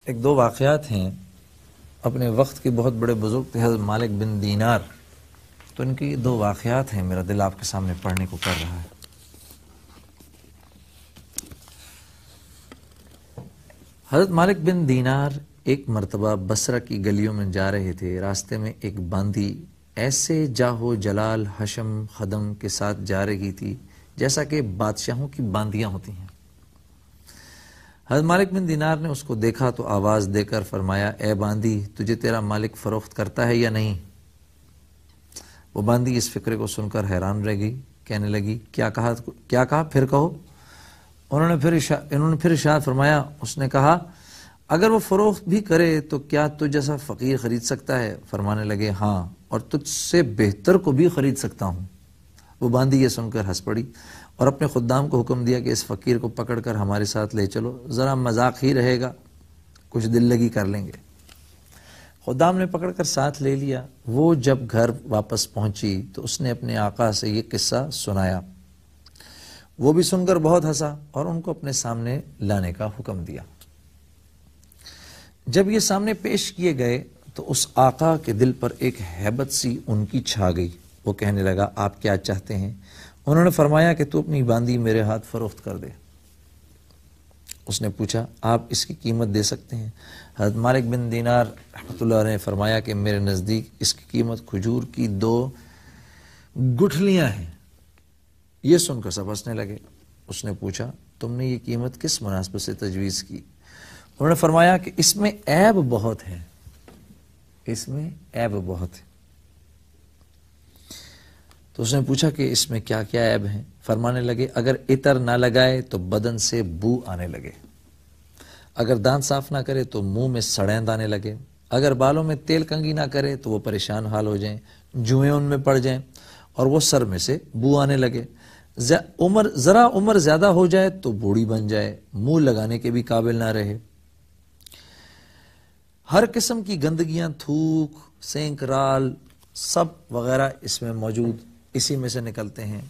ایک دو واقعات ہیں اپنے وقت کے بہت بڑے بزرگ تھے حضرت مالک بن دینار، تو ان کی دو واقعات ہیں، میرا دل آپ کے سامنے پڑھنے کو کر رہا ہے۔ حضرت مالک بن دینار ایک مرتبہ بصرہ کی گلیوں میں جا رہے تھے۔ راستے میں ایک باندی ایسے جاہو جلال حشم خدم کے ساتھ جا رہی تھی جیسا کہ بادشاہوں کی باندیاں ہوتی ہیں۔ حضرت مالک بن دینار نے اس کو دیکھا تو آواز دے کر فرمایا، اے باندی، تجھے تیرا مالک فروخت کرتا ہے یا نہیں؟ وہ باندی اس فکرے کو سن کر حیران رہ گئی، کہنے لگی، کیا کہا پھر کہو۔ انہوں نے پھر ارشاد فرمایا، اس نے کہا، اگر وہ فروخت بھی کرے تو کیا تجھ جیسا فقیر خرید سکتا ہے؟ فرمانے لگے، ہاں، اور تجھ سے بہتر کو بھی خرید سکتا ہوں۔ وہ باندی یہ سن کر ہنس پڑی اور اپنے خدام کو حکم دیا کہ اس فقیر کو پکڑ کر ہمارے ساتھ لے چلو، ذرا مذاق ہی رہے گا، کچھ دل لگی کر لیں گے۔ خدام نے پکڑ کر ساتھ لے لیا۔ وہ جب گھر واپس پہنچی تو اس نے اپنے آقا سے یہ قصہ سنایا۔ وہ بھی سن کر بہت ہنسا اور ان کو اپنے سامنے لانے کا حکم دیا۔ جب یہ سامنے پیش کیے گئے تو اس آقا کے دل پر ایک ہیبت سی ان کی چھا گئی۔ وہ کہنے لگا، آپ کیا چاہتے ہیں؟ انہوں نے فرمایا کہ تو اپنی باندی میرے ہاتھ فروخت کر دے۔ اس نے پوچھا، آپ اس کی قیمت دے سکتے ہیں؟ حضرت مالک بن دینار رحمۃ اللہ علیہ نے فرمایا کہ میرے نزدیک اس کی قیمت کھجور کی 2 گٹھلیاں ہیں۔ یہ سن کر سب ہنسنے لگے۔ اس نے پوچھا، تم نے یہ قیمت کس مناسبت سے تجویز کی؟ انہوں نے فرمایا کہ اس میں عیب بہت ہے، اس میں عیب بہت ہے۔ تو اس نے پوچھا کہ اس میں کیا کیا عیب ہیں؟ فرمانے لگے، اگر عطر نہ لگائے تو بدن سے بو آنے لگے، اگر دانت صاف نہ کرے تو منہ میں سڑیں آنے لگے، اگر بالوں میں تیل کنگھی نہ کرے تو وہ پریشان حال ہو جائیں، جوئیں ان میں پڑ جائیں اور وہ سر میں سے بو آنے لگے، ذرا عمر زیادہ ہو جائے تو بوڑھی بن جائے، منہ لگانے کے بھی قابل نہ رہے، ہر قسم کی گندگیاں، تھوک، سینک رال، سب وغیرہ اس میں موجود، اسی میں سے نکلتے ہیں،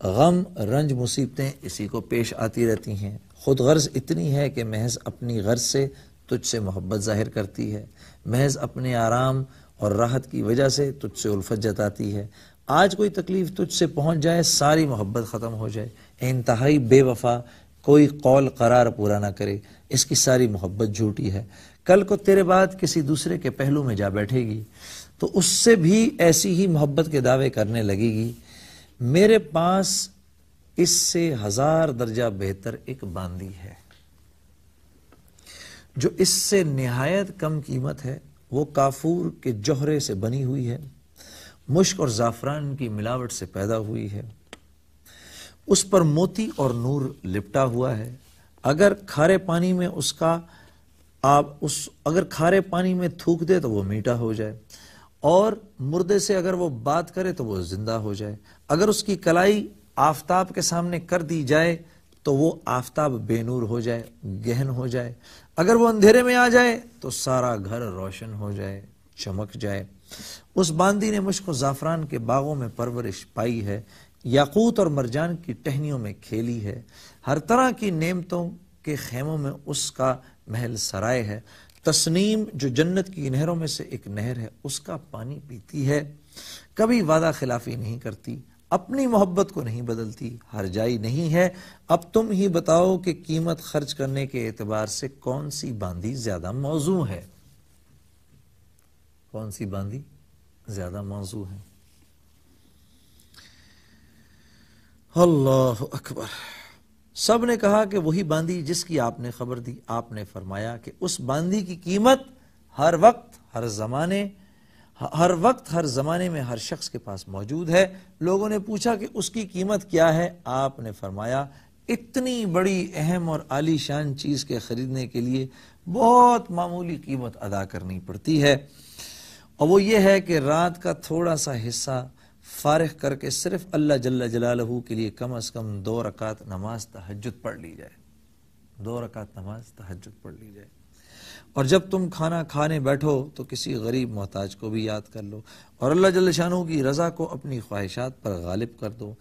غم رنج مصیبتیں اسی کو پیش آتی رہتی ہیں، خود غرض اتنی ہے کہ محض اپنی غرض سے تجھ سے محبت ظاہر کرتی ہے، محض اپنے آرام اور راحت کی وجہ سے تجھ سے الفت جتاتی ہے، آج کوئی تکلیف تجھ سے پہنچ جائے ساری محبت ختم ہو جائے، انتہائی بے وفا، کوئی قول قرار پورا نہ کرے، اس کی ساری محبت جھوٹی ہے، کل کو تیرے بعد کسی دوسرے کے پہلو میں جا بیٹھے گی تو اس سے بھی ایسی ہی محبت کے دعوے کرنے لگے گی۔ میرے پاس اس سے 1000 درجہ بہتر ایک باندی ہے جو اس سے نہایت کم قیمت ہے، وہ کافور کے جوہرے سے بنی ہوئی ہے، مشک اور زعفران کی ملاوٹ سے پیدا ہوئی ہے، اس پر موتی اور نور لپٹا ہوا ہے، اگر کھارے پانی میں اگر کھارے پانی میں تھوک دے تو وہ میٹھا ہو جائے، اور مردے سے اگر وہ بات کرے تو وہ زندہ ہو جائے، اگر اس کی کلائی آفتاب کے سامنے کر دی جائے تو وہ آفتاب بے نور ہو جائے، گہن ہو جائے، اگر وہ اندھیرے میں آ جائے تو سارا گھر روشن ہو جائے، چمک جائے۔ اس باندی نے مشک و زعفران کے باغوں میں پرورش پائی ہے، یاقوت اور مرجان کی ٹہنیوں میں کھیلی ہے، ہر طرح کی نعمتوں کے خیموں میں اس کا محل سرائے ہے، تسنیم جو جنت کی نہروں میں سے ایک نہر ہے اس کا پانی پیتی ہے، کبھی وعدہ خلافی نہیں کرتی، اپنی محبت کو نہیں بدلتی، ہر جائی نہیں ہے۔ اب تم ہی بتاؤ کہ قیمت خرچ کرنے کے اعتبار سے کون سی باندی زیادہ موزوں ہے؟ کون سی باندی زیادہ موزوں ہے؟ اللہ اکبر۔ سب نے کہا کہ وہی باندی جس کی آپ نے خبر دی۔ آپ نے فرمایا کہ اس باندی کی قیمت ہر وقت ہر زمانے میں ہر شخص کے پاس موجود ہے۔ لوگوں نے پوچھا کہ اس کی قیمت کیا ہے؟ آپ نے فرمایا، اتنی بڑی اہم اور عالی شان چیز کے خریدنے کے لیے بہت معمولی قیمت ادا کرنی پڑتی ہے، اور وہ یہ ہے کہ رات کا تھوڑا سا حصہ فارغ کر کے صرف اللہ جل جلالہ کے لیے کم از کم 2 رکعت نماز تہجد پڑھ لی جائے، 2 رکعت نماز تہجد پڑھ لی جائے، اور جب تم کھانا کھانے بیٹھو تو کسی غریب محتاج کو بھی یاد کر لو، اور اللہ جل شانہ کی رضا کو اپنی خواہشات پر غالب کر دو۔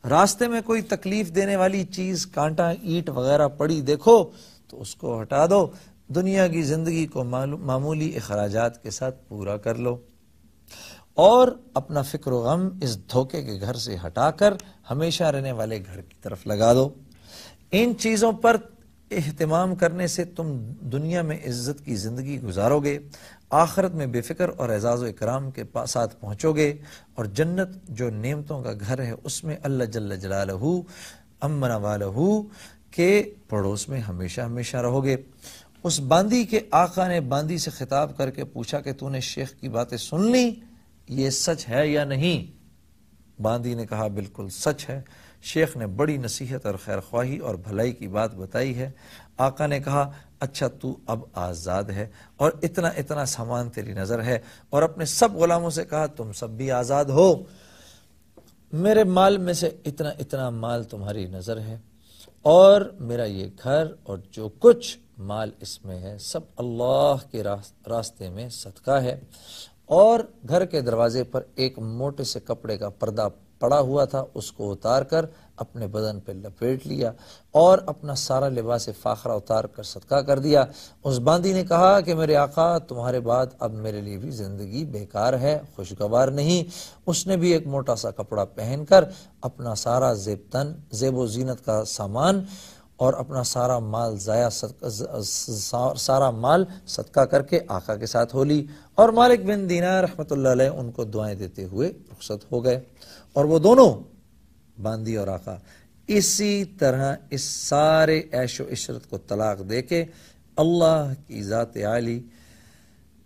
راستے میں کوئی تکلیف دینے والی چیز، کانٹا، اینٹ وغیرہ پڑی دیکھو تو اس کو ہٹا دو۔ دنیا کی زندگی کو معمولی اخراجات کے ساتھ پورا کر لو اور اپنا فکر و غم اس دھوکے کے گھر سے ہٹا کر ہمیشہ رہنے والے گھر کی طرف لگا دو۔ ان چیزوں پر اہتمام کرنے سے تم دنیا میں عزت کی زندگی گزارو گے، آخرت میں بے فکر اور اعزاز و اکرام کے ساتھ پہنچو گے، اور جنت جو نعمتوں کا گھر ہے اس میں اللہ جل جلالہ امن والہ کے پڑوس میں ہمیشہ ہمیشہ رہو گے۔ اس باندی کے آقا نے باندی سے خطاب کر کے پوچھا کہ تو نے شیخ کی باتیں سن لی، یہ سچ ہے یا نہیں؟ باندی نے کہا بالکل سچ ہے، شیخ نے بڑی نصیحت اور خیر خواہی اور بھلائی کی بات بتائی ہے۔ آقا نے کہا اچھا تو اب آزاد ہے اور اتنا اتنا سامان تیری نظر ہے، اور اپنے سب غلاموں سے کہا تم سب بھی آزاد ہو، میرے مال میں سے اتنا اتنا مال تمہاری نظر ہے، اور میرا یہ گھر اور جو کچھ مال اس میں ہے سب اللہ کے راستے میں صدقہ ہے۔ اور گھر کے دروازے پر ایک موٹے سے کپڑے کا پردہ پڑا ہوا تھا، اس کو اتار کر اپنے بدن پہ لپیٹ لیا اور اپنا سارا لباس فاخرہ اتار کر صدقہ کر دیا۔ اس باندی نے کہا کہ میرے آقا تمہارے بعد اب میرے لیے بھی زندگی بیکار ہے، خوشگوار نہیں۔ اس نے بھی ایک موٹا سا کپڑا پہن کر اپنا سارا زیب و زینت کا سامان اور اپنا سارا مال صدقہ کر کے آقا کے ساتھ ہو لی، اور مالک بن دینار رحمۃ اللہ علیہ ان کو دعائیں دیتے ہوئے رخصت ہو گئے، اور وہ دونوں باندی اور آقا اسی طرح اس سارے عیش و عشرت کو طلاق دے کے اللہ کی ذات عالی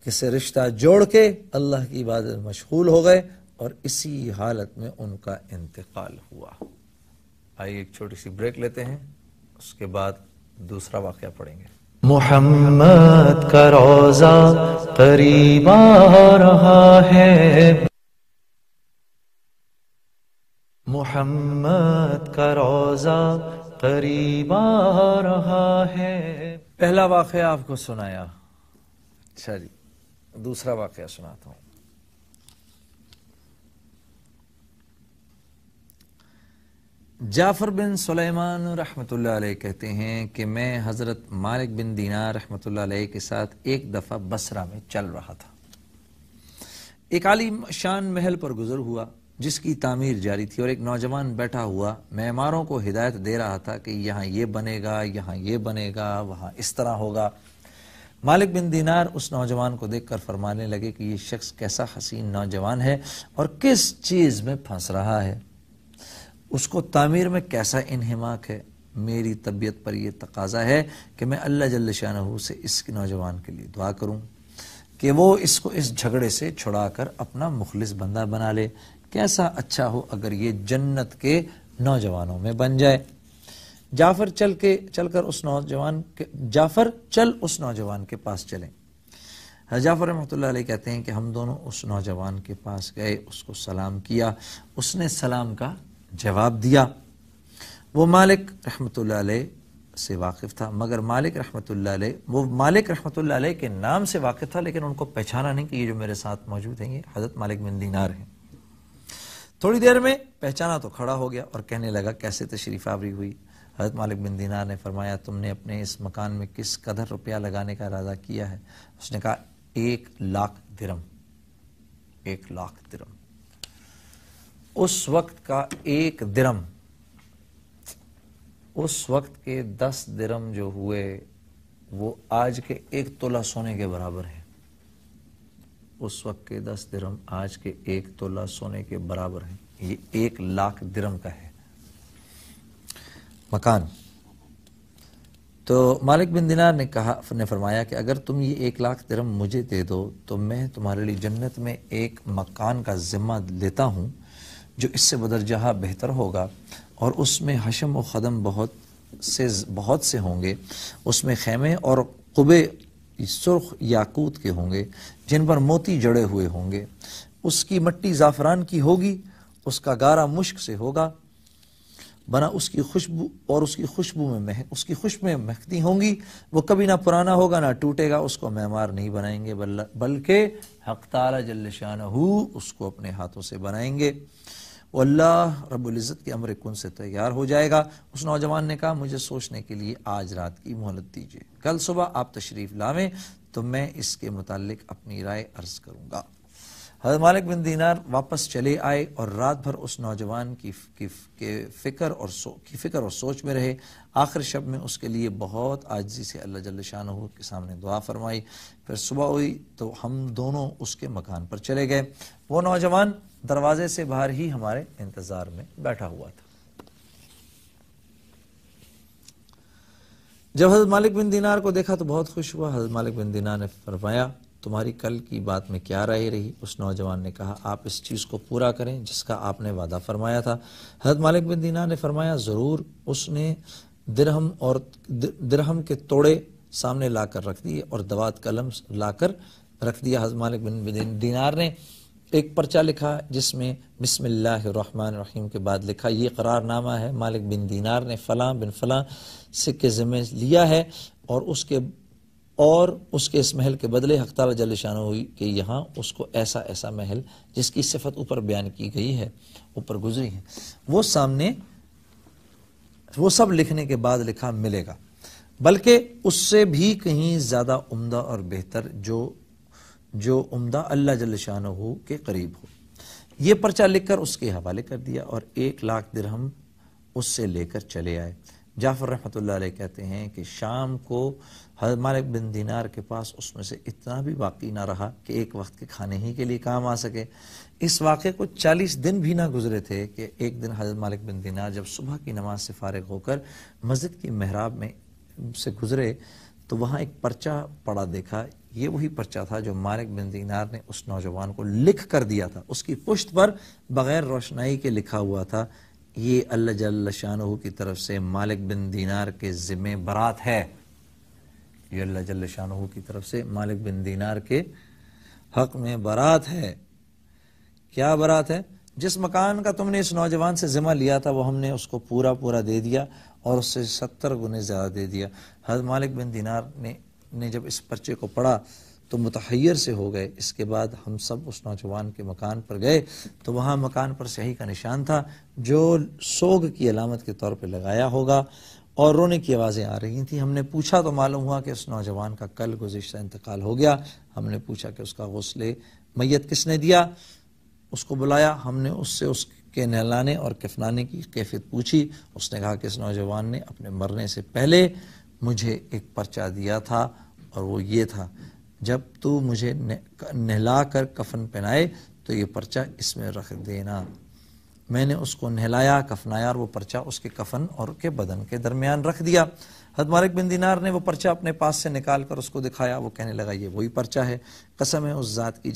سے رشتہ جوڑ کے اللہ کی عبادت میں مشغول ہو گئے، اور اسی حالت میں ان کا انتقال ہوا۔ آئیے ایک چھوٹی سی بریک لیتے ہیں، اس کے بعد دوسرا واقعہ پڑھیں گے۔ محمد کا روزہ قریب آ رہا ہے، محمد کا روزہ قریب آ رہا ہے۔ پہلا واقعہ آپ کو سنایا، اچھا جی دوسرا واقعہ سناتا ہوں۔ جعفر بن سلیمان رحمۃ اللہ علیہ کہتے ہیں کہ میں حضرت مالک بن دینار رحمۃ اللہ علیہ کے ساتھ ایک دفعہ بصرہ میں چل رہا تھا۔ ایک عالی شان محل پر گزر ہوا جس کی تعمیر جاری تھی، اور ایک نوجوان بیٹھا ہوا معماروں کو ہدایت دے رہا تھا کہ یہاں یہ بنے گا، یہاں یہ بنے گا، وہاں اس طرح ہوگا۔ مالک بن دینار اس نوجوان کو دیکھ کر فرمانے لگے کہ یہ شخص کیسا حسین نوجوان ہے اور کس چیز میں پھنس رہا ہے، اس کو تعمیر میں کیسا انہماک ہے۔ میری طبیعت پر یہ تقاضا ہے کہ میں اللہ جل شانہ سے اس نوجوان کے لیے دعا کروں کہ وہ اس کو اس جھگڑے سے چھڑا کر اپنا مخلص بندہ بنا لے، کیسا اچھا ہو اگر یہ جنت کے نوجوانوں میں بن جائے۔ جعفر چل اس نوجوان کے پاس چلیں۔ جعفر رحمۃ اللہ علیہ کہتے ہیں کہ ہم دونوں اس نوجوان کے پاس گئے، اس کو سلام کیا، اس نے سلام کا جواب دیا۔ وہ مالک رحمۃ اللہ علیہ سے واقف تھا، مگر مالک رحمۃ اللہ علیہ کے نام سے واقف تھا، لیکن ان کو پہچانا نہیں کہ یہ جو میرے ساتھ موجود ہیں یہ حضرت مالک بن دینار ہیں۔ تھوڑی دیر میں پہچانا تو کھڑا ہو گیا اور کہنے لگا کیسے تشریف آوری ہوئی؟ حضرت مالک بن دینار نے فرمایا تم نے اپنے اس مکان میں کس قدر روپیہ لگانے کا ارادہ کیا ہے؟ اس نے کہا 1,00,000 درم۔ 1,00,000 درم اس وقت کا 1 درم، اس وقت کے 10 درم جو ہوئے وہ آج کے 1 تولہ سونے کے برابر ہے۔ اس وقت کے 10 درم آج کے 1 تولہ سونے کے برابر ہیں۔ یہ 1,00,000 درم کا ہے مکان۔ تو مالک بن دینار نے فرمایا کہ اگر تم یہ 1,00,000 درم مجھے دے دو تو میں تمہارے لیے جنت میں ایک مکان کا ذمہ لیتا ہوں جو اس سے بدرجہ بہتر ہوگا، اور اس میں حشم و خدم بہت سے ہوں گے، اس میں خیمے اور قبے سرخ یاقوت کے ہوں گے جن پر موتی جڑے ہوئے ہوں گے، اس کی مٹی زعفران کی ہوگی، اس کا گارا مشک سے ہوگا بنا، اس کی خوشبو میں مہکتی ہوں گی، وہ کبھی نہ پرانا ہوگا نہ ٹوٹے گا، اس کو معمار نہیں بنائیں گے بلکہ حق تعالی جل شانہ اس کو اپنے ہاتھوں سے بنائیں گے۔ وہ اللہ رب العزت کے امر کن سے تیار ہو جائے گا۔ اس نوجوان نے کہا مجھے سوچنے کے لیے آج رات کی مہلت دیجیے، کل صبح آپ تشریف لاویں تو میں اس کے متعلق اپنی رائے عرض کروں گا۔ حضرت مالک بن دینار واپس چلے آئے اور رات بھر اس نوجوان کی فکر اور سوچ میں رہے۔ آخر شب میں اس کے لیے بہت عاجزی سے اللہ جل شانہ کے سامنے دعا فرمائی۔ پھر صبح ہوئی تو ہم دونوں اس کے مکان پر چلے گئے۔ وہ نوجوان دروازے سے باہر ہی ہمارے انتظار میں بیٹھا ہوا تھا۔ جب حضرت مالک بن دینار کو دیکھا تو بہت خوش ہوا۔ حضرت مالک بن دینار نے فرمایا تمہاری کل کی بات میں کیا رائے رہی؟ اس نوجوان نے کہا آپ اس چیز کو پورا کریں جس کا آپ نے وعدہ فرمایا تھا۔ حضرت مالک بن دینار نے فرمایا ضرور۔ اس نے درہم کے توڑے سامنے لا کر رکھ دیے اور دوات قلم لا کر رکھ دیا۔ حضرت مالک بن دینار نے ایک پرچہ لکھا جس میں بسم اللہ الرحمن الرحیم کے بعد لکھا یہ قرار نامہ ہے، مالک بن دینار نے فلاں بن فلاں سکے ذمہ لیا ہے اور اس کے اس محل کے بدلے حق تعالی جل شانہ ہوئی کہ یہاں اس کو ایسا ایسا محل جس کی صفت اوپر بیان کی گئی ہے، اوپر گزری ہے، وہ سب لکھنے کے بعد لکھا ملے گا، بلکہ اس سے بھی کہیں زیادہ عمدہ اور بہتر جو عمدہ اللہ جل شانہ کے قریب ہو۔ یہ پرچہ لکھ کر اس کے حوالے کر دیا اور 1,00,000 درہم اس سے لے کر چلے آئے۔ جعفر رحمۃ اللہ علیہ کہتے ہیں کہ شام کو حضرت مالک بن دینار کے پاس اس میں سے اتنا بھی باقی نہ رہا کہ ایک وقت کے کھانے ہی کے لیے کام آ سکے۔ اس واقعے کو 40 دن بھی نہ گزرے تھے کہ ایک دن حضرت مالک بن دینار جب صبح کی نماز سے فارغ ہو کر مسجد کی محراب میں سے گزرے تو وہاں ایک پرچہ پڑا دیکھا۔ یہ وہی پرچہ تھا جو مالک بن دینار نے اس نوجوان کو لکھ کر دیا تھا۔ اس کی پشت پر بغیر روشنائی کے لکھا ہوا تھا یہ اللہ جل شانہ کی طرف سے مالک بن دینار کے ذمہ برات ہے۔ یہ اللہ جل شانہ کی طرف سے مالک بن دینار کے حق میں برات ہے۔ کیا برات ہے؟ جس مکان کا تم نے اس نوجوان سے ذمہ لیا تھا وہ ہم نے اس کو پورا دے دیا اور اس سے 70 گنے زیادہ دے دیا۔ حضرت مالک بن دینار نے جب اس پرچے کو پڑھا تو متحیر سے ہو گئے۔ اس کے بعد ہم سب اس نوجوان کے مکان پر گئے تو وہاں مکان پر سیاہی کا نشان تھا جو سوگ کی علامت کے طور پہ لگایا ہوگا اور رونے کی آوازیں آ رہی تھیں۔ ہم نے پوچھا تو معلوم ہوا کہ اس نوجوان کا کل گزشتہ انتقال ہو گیا۔ ہم نے پوچھا کہ اس کا غسل میت کس نے دیا؟ اس کو بلایا، ہم نے اس سے اس کے نہلانے اور کفنانے کی کیفیت پوچھی۔ اس نے کہا کہ اس نوجوان نے اپنے مرنے سے پہلے مجھے ایک پرچہ دیا تھا اور وہ یہ تھا جب تو مجھے نہلا کر کفن پہنائے تو یہ پرچہ اس میں رکھ دینا۔ میں نے اس کو نہلایا، کفنایا اور وہ پرچہ اس کے کفن اور کے بدن کے درمیان رکھ دیا۔ حضرت مالک بن دینار نے وہ پرچہ اپنے پاس سے نکال کر اس کو دکھایا۔ وہ کہنے لگا یہ وہی پرچہ ہے، قسم ہے اس ذات کی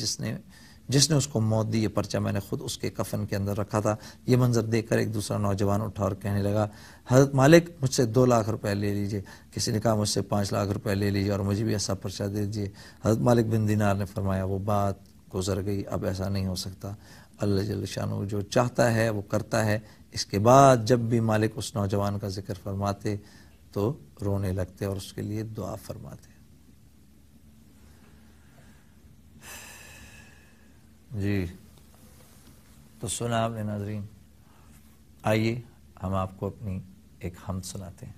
جس نے اس کو موت دی، یہ پرچہ میں نے خود اس کے کفن کے اندر رکھا تھا۔ یہ منظر دیکھ کر ایک دوسرا نوجوان اٹھا اور کہنے لگا حضرت مالک مجھ سے 2 لاکھ روپے لے لیجئے، کسی نے کہا مجھ سے 5 لاکھ روپے لے لیجئے اور مجھے بھی ایسا پرچہ دے دیجئے۔ حضرت مالک بن دینار نے فرمایا وہ بات گزر گئی، اب ایسا نہیں ہو سکتا، اللہ جل شانہ جو چاہتا ہے وہ کرتا ہے۔ اس کے بعد جب بھی مالک اس نوجوان کا ذکر فرماتے تو رونے لگتے اور اس کے لیے دعا فرماتے۔ جی تو سنا آپ نے ناظرین، آئیے ہم آپ کو اپنی ایک حمد سناتے ہیں۔